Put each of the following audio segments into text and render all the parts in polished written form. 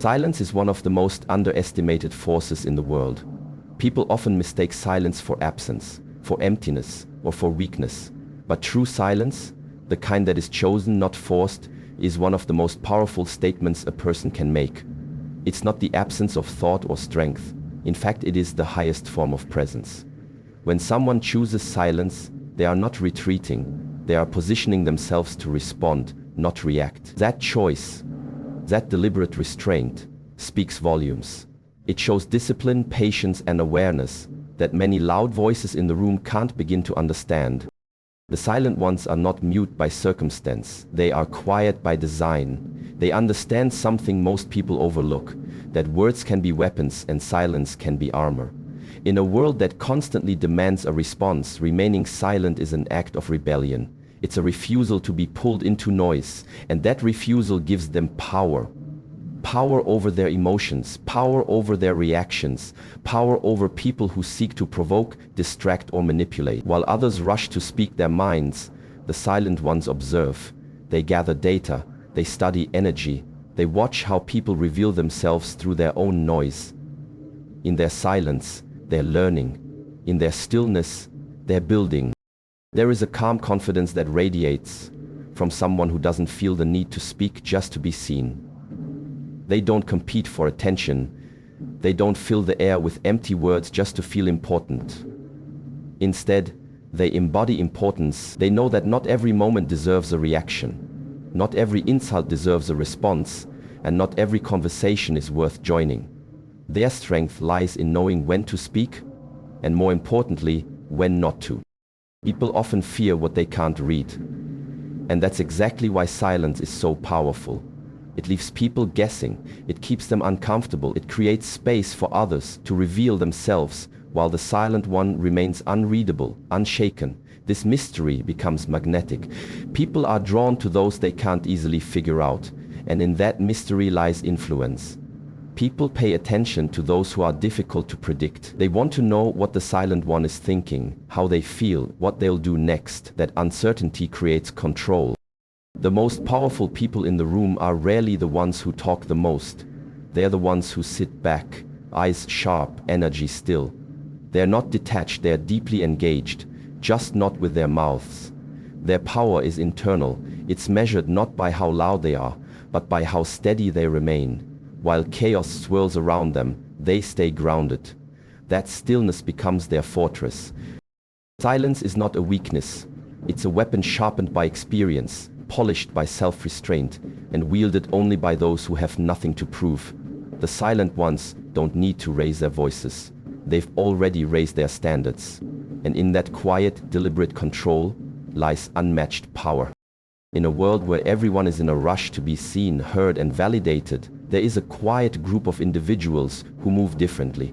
Silence is one of the most underestimated forces in the world. People often mistake silence for absence, for emptiness, or for weakness. But true silence, the kind that is chosen, not forced, is one of the most powerful statements a person can make. It's not the absence of thought or strength. In fact, it is the highest form of presence. When someone chooses silence, they are not retreating. They are positioning themselves to respond, not react. That choice, that deliberate restraint, speaks volumes. It shows discipline, patience, and awareness that many loud voices in the room can't begin to understand. The silent ones are not mute by circumstance. They are quiet by design. They understand something most people overlook, that words can be weapons and silence can be armor. In a world that constantly demands a response, remaining silent is an act of rebellion. It's a refusal to be pulled into noise, and that refusal gives them power. Power over their emotions, power over their reactions, power over people who seek to provoke, distract, or manipulate. While others rush to speak their minds, the silent ones observe. They gather data, they study energy, they watch how people reveal themselves through their own noise. In their silence, they're learning. In their stillness, they're building. There is a calm confidence that radiates from someone who doesn't feel the need to speak just to be seen. They don't compete for attention. They don't fill the air with empty words just to feel important. Instead, they embody importance. They know that not every moment deserves a reaction. Not every insult deserves a response, and not every conversation is worth joining. Their strength lies in knowing when to speak, and more importantly, when not to. People often fear what they can't read. And that's exactly why silence is so powerful. It leaves people guessing, it keeps them uncomfortable, it creates space for others to reveal themselves, while the silent one remains unreadable, unshaken. This mystery becomes magnetic. People are drawn to those they can't easily figure out, and in that mystery lies influence. People pay attention to those who are difficult to predict. They want to know what the silent one is thinking, how they feel, what they'll do next. That uncertainty creates control. The most powerful people in the room are rarely the ones who talk the most. They're the ones who sit back, eyes sharp, energy still. They're not detached, they're deeply engaged, just not with their mouths. Their power is internal. It's measured not by how loud they are, but by how steady they remain. While chaos swirls around them, they stay grounded. That stillness becomes their fortress. Silence is not a weakness. It's a weapon sharpened by experience, polished by self-restraint, and wielded only by those who have nothing to prove. The silent ones don't need to raise their voices. They've already raised their standards. And in that quiet, deliberate control lies unmatched power. In a world where everyone is in a rush to be seen, heard, and validated, there is a quiet group of individuals who move differently.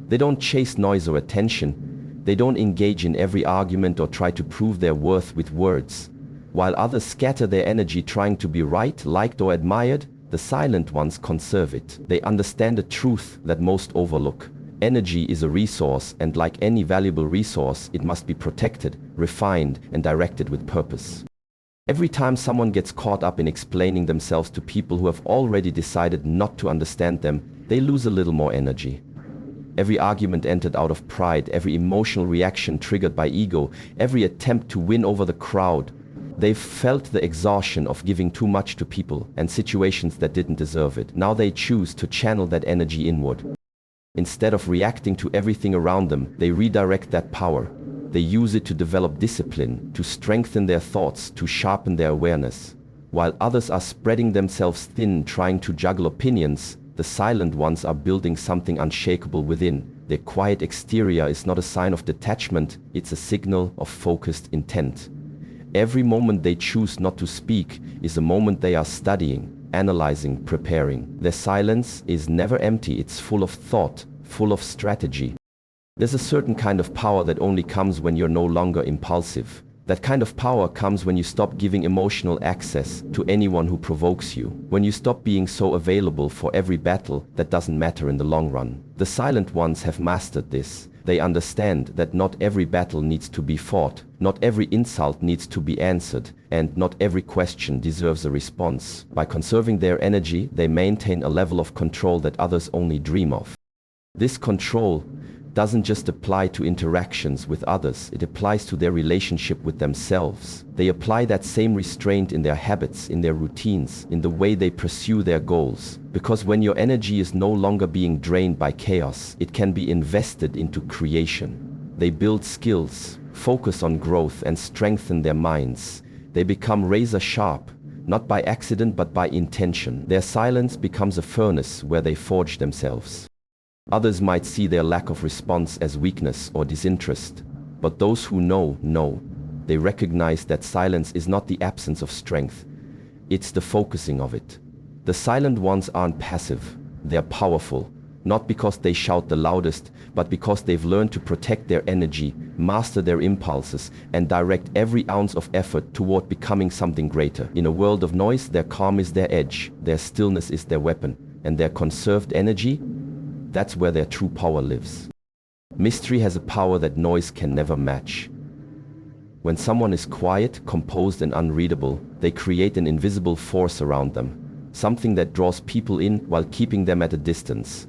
They don't chase noise or attention. They don't engage in every argument or try to prove their worth with words. While others scatter their energy trying to be right, liked, or admired, the silent ones conserve it. They understand a truth that most overlook. Energy is a resource, and like any valuable resource, it must be protected, refined, and directed with purpose. Every time someone gets caught up in explaining themselves to people who have already decided not to understand them, they lose a little more energy. Every argument entered out of pride, every emotional reaction triggered by ego, every attempt to win over the crowd, they've felt the exhaustion of giving too much to people and situations that didn't deserve it. Now they choose to channel that energy inward. Instead of reacting to everything around them, they redirect that power. They use it to develop discipline, to strengthen their thoughts, to sharpen their awareness. While others are spreading themselves thin, trying to juggle opinions, the silent ones are building something unshakable within. Their quiet exterior is not a sign of detachment, it's a signal of focused intent. Every moment they choose not to speak is a moment they are studying, analyzing, preparing. Their silence is never empty, it's full of thought, full of strategy. There's a certain kind of power that only comes when you're no longer impulsive. That kind of power comes when you stop giving emotional access to anyone who provokes you. When you stop being so available for every battle that doesn't matter in the long run. The silent ones have mastered this. They understand that not every battle needs to be fought, not every insult needs to be answered, and not every question deserves a response. By conserving their energy, they maintain a level of control that others only dream of. This control doesn't just apply to interactions with others, it applies to their relationship with themselves. They apply that same restraint in their habits, in their routines, in the way they pursue their goals. Because when your energy is no longer being drained by chaos, it can be invested into creation. They build skills, focus on growth, and strengthen their minds. They become razor sharp, not by accident but by intention. Their silence becomes a furnace where they forge themselves. Others might see their lack of response as weakness or disinterest, but those who know. They recognize that silence is not the absence of strength, it's the focusing of it. The silent ones aren't passive, they're powerful, not because they shout the loudest, but because they've learned to protect their energy, master their impulses, and direct every ounce of effort toward becoming something greater. In a world of noise, their calm is their edge, their stillness is their weapon, and their conserved energy, that's where their true power lives. Mystery has a power that noise can never match. When someone is quiet, composed, and unreadable, they create an invisible force around them, something that draws people in while keeping them at a distance.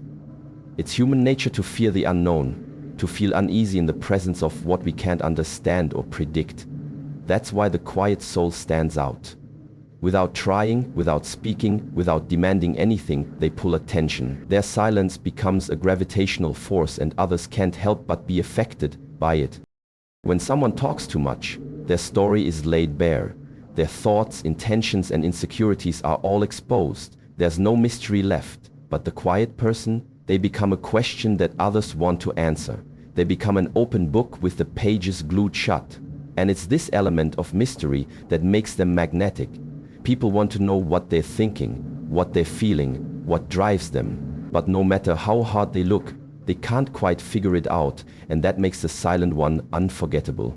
It's human nature to fear the unknown, to feel uneasy in the presence of what we can't understand or predict. That's why the quiet soul stands out. Without trying, without speaking, without demanding anything, they pull attention. Their silence becomes a gravitational force and others can't help but be affected by it. When someone talks too much, their story is laid bare. Their thoughts, intentions, and insecurities are all exposed. There's no mystery left. But the quiet person, they become a question that others want to answer. They become an open book with the pages glued shut. And it's this element of mystery that makes them magnetic. People want to know what they're thinking, what they're feeling, what drives them. But no matter how hard they look, they can't quite figure it out, and that makes the silent one unforgettable.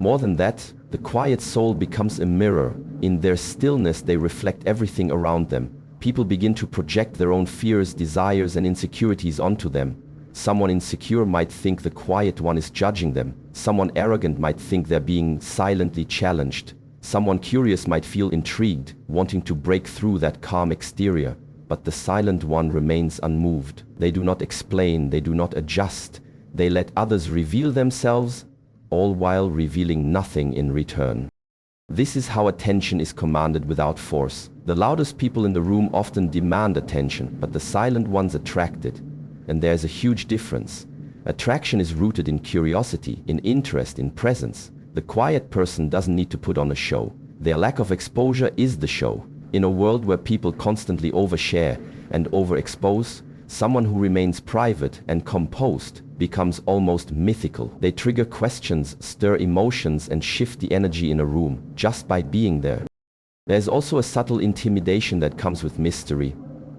More than that, the quiet soul becomes a mirror. In their stillness, they reflect everything around them. People begin to project their own fears, desires, and insecurities onto them. Someone insecure might think the quiet one is judging them. Someone arrogant might think they're being silently challenged. Someone curious might feel intrigued, wanting to break through that calm exterior. But the silent one remains unmoved. They do not explain, they do not adjust. They let others reveal themselves, all while revealing nothing in return. This is how attention is commanded without force. The loudest people in the room often demand attention, but the silent ones attract it. And there's a huge difference. Attraction is rooted in curiosity, in interest, in presence. The quiet person doesn't need to put on a show. Their lack of exposure is the show. In a world where people constantly overshare and overexpose, someone who remains private and composed becomes almost mythical. They trigger questions, stir emotions, and shift the energy in a room just by being there. There's also a subtle intimidation that comes with mystery.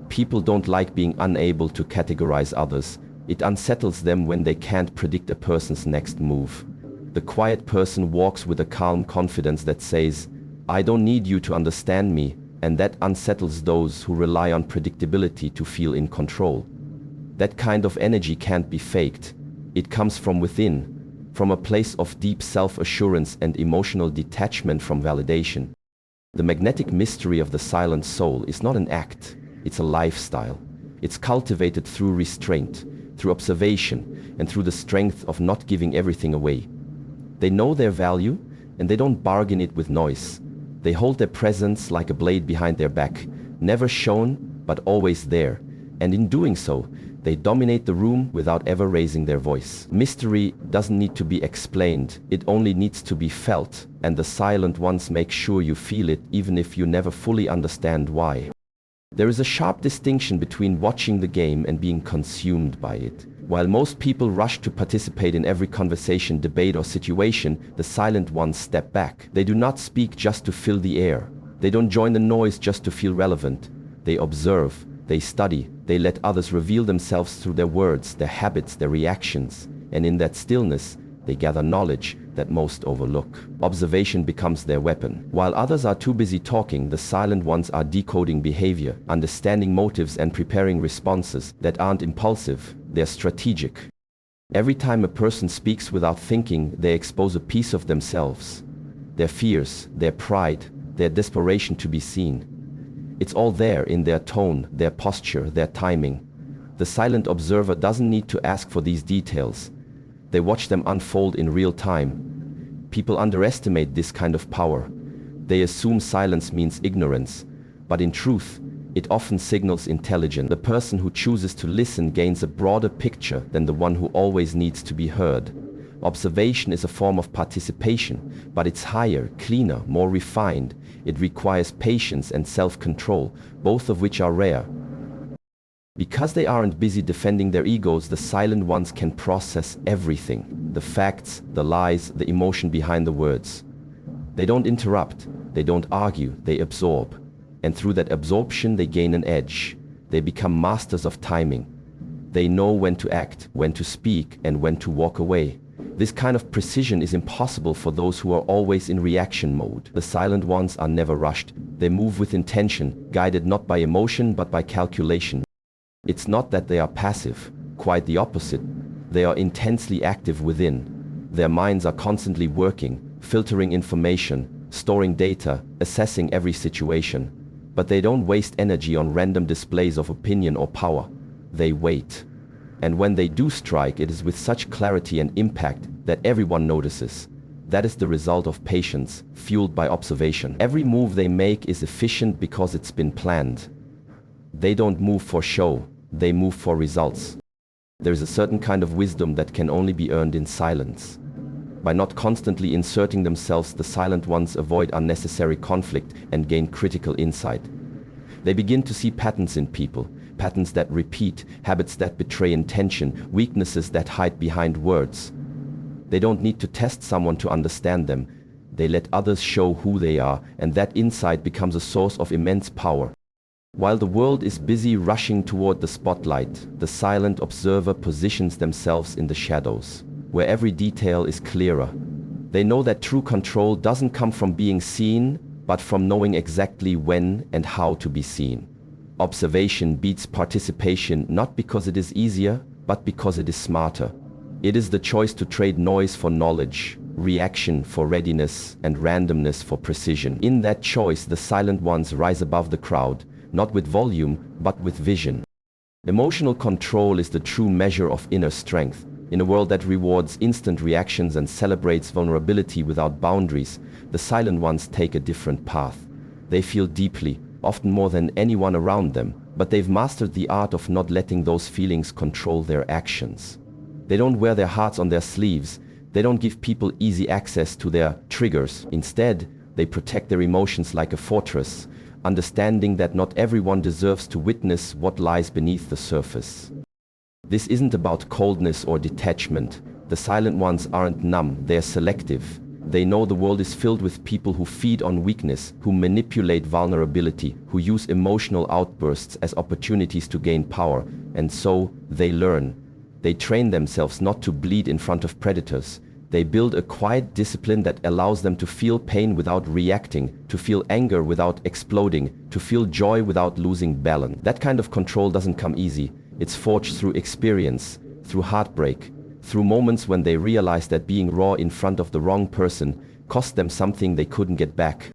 People don't like being unable to categorize others. It unsettles them when they can't predict a person's next move. The quiet person walks with a calm confidence that says, "I don't need you to understand me," and that unsettles those who rely on predictability to feel in control. That kind of energy can't be faked. It comes from within, from a place of deep self-assurance and emotional detachment from validation. The magnetic mystery of the silent soul is not an act, it's a lifestyle. It's cultivated through restraint, through observation, and through the strength of not giving everything away. They know their value, and they don't bargain it with noise. They hold their presence like a blade behind their back, never shown, but always there. And in doing so, they dominate the room without ever raising their voice. Mystery doesn't need to be explained, it only needs to be felt, and the silent ones make sure you feel it even if you never fully understand why. There is a sharp distinction between watching the game and being consumed by it. While most people rush to participate in every conversation, debate, or situation, the silent ones step back. They do not speak just to fill the air. They don't join the noise just to feel relevant. They observe, they study, they let others reveal themselves through their words, their habits, their reactions. And in that stillness, they gather knowledge that most overlook. Observation becomes their weapon. While others are too busy talking, the silent ones are decoding behavior, understanding motives, and preparing responses that aren't impulsive, they're strategic. Every time a person speaks without thinking, they expose a piece of themselves. Their fears, their pride, their desperation to be seen. It's all there in their tone, their posture, their timing. The silent observer doesn't need to ask for these details. They watch them unfold in real time. People underestimate this kind of power. They assume silence means ignorance, but in truth, it often signals intelligence. The person who chooses to listen gains a broader picture than the one who always needs to be heard. Observation is a form of participation, but it's higher, cleaner, more refined. It requires patience and self-control, both of which are rare. Because they aren't busy defending their egos, the silent ones can process everything. The facts, the lies, the emotion behind the words. They don't interrupt, they don't argue, they absorb. And through that absorption they gain an edge. They become masters of timing. They know when to act, when to speak, and when to walk away. This kind of precision is impossible for those who are always in reaction mode. The silent ones are never rushed. They move with intention, guided not by emotion but by calculation. It's not that they are passive, quite the opposite. They are intensely active within. Their minds are constantly working, filtering information, storing data, assessing every situation. But they don't waste energy on random displays of opinion or power. They wait. And when they do strike, it is with such clarity and impact that everyone notices. That is the result of patience, fueled by observation. Every move they make is efficient because it's been planned. They don't move for show, they move for results. There is a certain kind of wisdom that can only be earned in silence. By not constantly inserting themselves, the silent ones avoid unnecessary conflict and gain critical insight. They begin to see patterns in people, patterns that repeat, habits that betray intention, weaknesses that hide behind words. They don't need to test someone to understand them. They let others show who they are, and that insight becomes a source of immense power. While the world is busy rushing toward the spotlight, the silent observer positions themselves in the shadows, where every detail is clearer. They know that true control doesn't come from being seen, but from knowing exactly when and how to be seen. Observation beats participation not because it is easier, but because it is smarter. It is the choice to trade noise for knowledge, reaction for readiness, and randomness for precision. In that choice, the silent ones rise above the crowd, not with volume, but with vision. Emotional control is the true measure of inner strength. In a world that rewards instant reactions and celebrates vulnerability without boundaries, the silent ones take a different path. They feel deeply, often more than anyone around them, but they've mastered the art of not letting those feelings control their actions. They don't wear their hearts on their sleeves. They don't give people easy access to their triggers. Instead, they protect their emotions like a fortress, understanding that not everyone deserves to witness what lies beneath the surface. This isn't about coldness or detachment. The silent ones aren't numb, they're selective. They know the world is filled with people who feed on weakness, who manipulate vulnerability, who use emotional outbursts as opportunities to gain power, and so they learn. They train themselves not to bleed in front of predators. They build a quiet discipline that allows them to feel pain without reacting, to feel anger without exploding, to feel joy without losing balance. That kind of control doesn't come easy. It's forged through experience, through heartbreak, through moments when they realize that being raw in front of the wrong person cost them something they couldn't get back.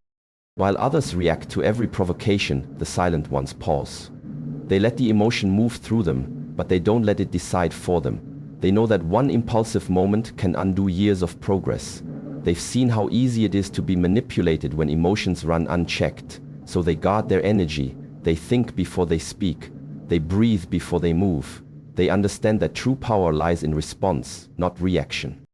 While others react to every provocation, the silent ones pause. They let the emotion move through them, but they don't let it decide for them. They know that one impulsive moment can undo years of progress. They've seen how easy it is to be manipulated when emotions run unchecked, so they guard their energy. They think before they speak. They breathe before they move. They understand that true power lies in response, not reaction.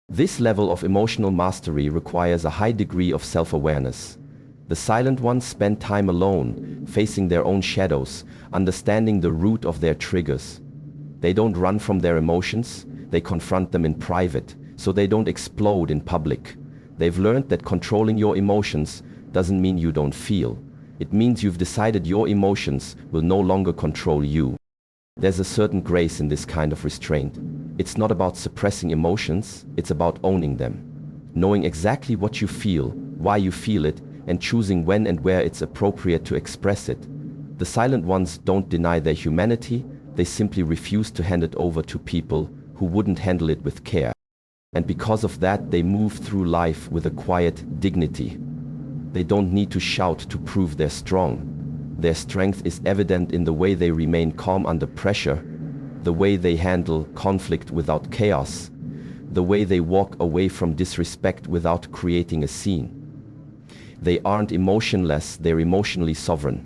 This level of emotional mastery requires a high degree of self-awareness. The silent ones spend time alone, facing their own shadows, understanding the root of their triggers. They don't run from their emotions, they confront them in private, so they don't explode in public. They've learned that controlling your emotions doesn't mean you don't feel. It means you've decided your emotions will no longer control you. There's a certain grace in this kind of restraint. It's not about suppressing emotions, it's about owning them. Knowing exactly what you feel, why you feel it, and choosing when and where it's appropriate to express it. The silent ones don't deny their humanity, they simply refuse to hand it over to people who wouldn't handle it with care. And because of that, they move through life with a quiet dignity. They don't need to shout to prove they're strong. Their strength is evident in the way they remain calm under pressure, the way they handle conflict without chaos, the way they walk away from disrespect without creating a scene. They aren't emotionless, they're emotionally sovereign.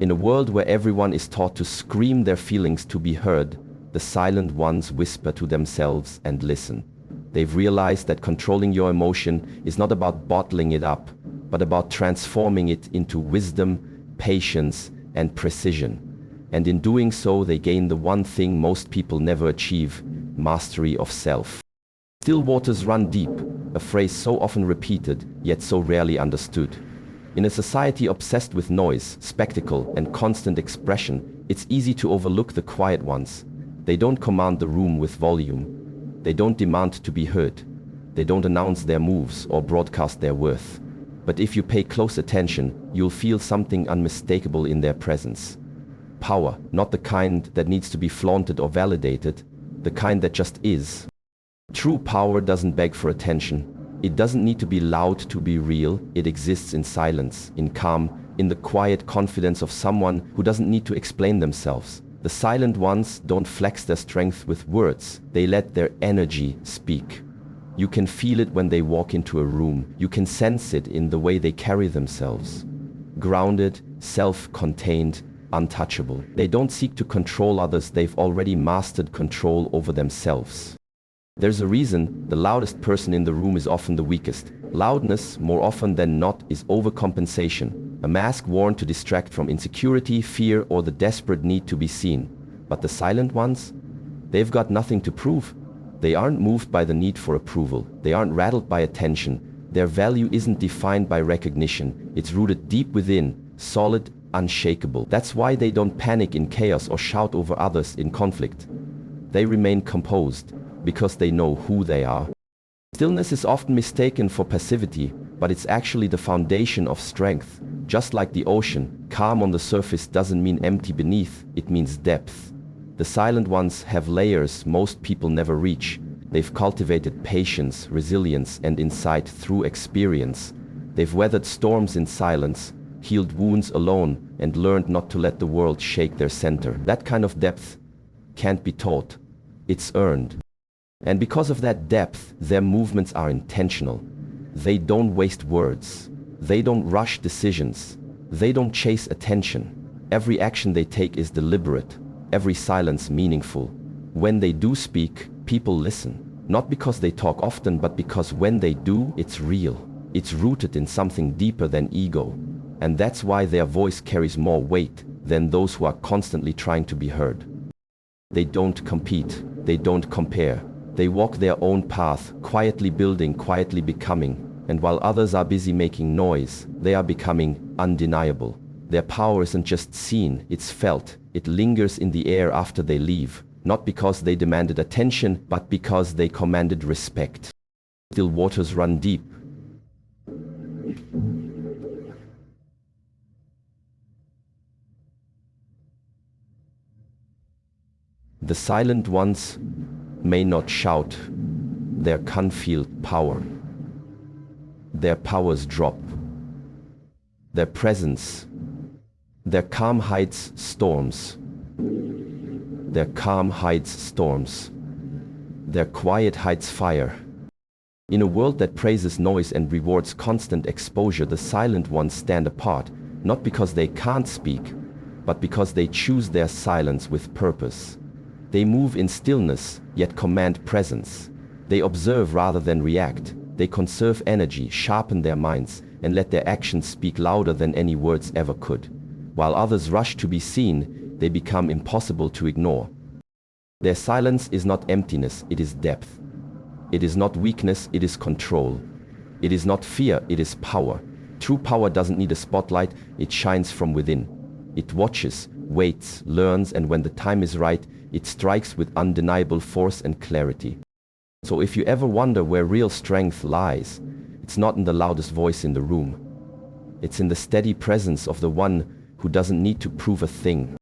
In a world where everyone is taught to scream their feelings to be heard, the silent ones whisper to themselves and listen. They've realized that controlling your emotion is not about bottling it up, but about transforming it into wisdom, patience, and precision. And in doing so, they gain the one thing most people never achieve: mastery of self. Still waters run deep, a phrase so often repeated, yet so rarely understood. In a society obsessed with noise, spectacle, and constant expression, it's easy to overlook the quiet ones. They don't command the room with volume. They don't demand to be heard. They don't announce their moves or broadcast their worth. But if you pay close attention, you'll feel something unmistakable in their presence. Power, not the kind that needs to be flaunted or validated, the kind that just is. True power doesn't beg for attention. It doesn't need to be loud to be real. It exists in silence, in calm, in the quiet confidence of someone who doesn't need to explain themselves. The silent ones don't flex their strength with words. They let their energy speak. You can feel it when they walk into a room. You can sense it in the way they carry themselves. Grounded, self-contained, untouchable. They don't seek to control others. They've already mastered control over themselves. There's a reason the loudest person in the room is often the weakest. Loudness, more often than not, is overcompensation, a mask worn to distract from insecurity, fear, or the desperate need to be seen. But the silent ones? They've got nothing to prove. They aren't moved by the need for approval. They aren't rattled by attention. Their value isn't defined by recognition. It's rooted deep within, solid, unshakable. That's why they don't panic in chaos or shout over others in conflict. They remain composed, because they know who they are. Stillness is often mistaken for passivity, but it's actually the foundation of strength. Just like the ocean, calm on the surface doesn't mean empty beneath, it means depth. The silent ones have layers most people never reach. They've cultivated patience, resilience, and insight through experience. They've weathered storms in silence, healed wounds alone, and learned not to let the world shake their center. That kind of depth can't be taught. It's earned. And because of that depth, their movements are intentional. They don't waste words. They don't rush decisions. They don't chase attention. Every action they take is deliberate, every silence meaningful. When they do speak, people listen. Not because they talk often, but because when they do, it's real. It's rooted in something deeper than ego. And that's why their voice carries more weight than those who are constantly trying to be heard. They don't compete. They don't compare. They walk their own path, quietly building, quietly becoming. And while others are busy making noise, they are becoming undeniable. Their power isn't just seen, it's felt. It lingers in the air after they leave, not because they demanded attention, but because they commanded respect. Still waters run deep. The silent ones may not shout, their concealed power. Their powers drop. Their presence, their calm hides storms. Their calm hides storms. Their quiet hides fire. In a world that praises noise and rewards constant exposure, the silent ones stand apart, not because they can't speak, but because they choose their silence with purpose. They move in stillness, yet command presence. They observe rather than react. They conserve energy, sharpen their minds, and let their actions speak louder than any words ever could. While others rush to be seen, they become impossible to ignore. Their silence is not emptiness, it is depth. It is not weakness, it is control. It is not fear, it is power. True power doesn't need a spotlight, it shines from within. It watches, waits, learns, and when the time is right, it strikes with undeniable force and clarity. So if you ever wonder where real strength lies, it's not in the loudest voice in the room. It's in the steady presence of the one who doesn't need to prove a thing.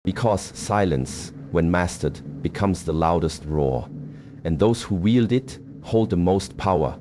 Because silence, when mastered, becomes the loudest roar. and those who wield it hold the most power.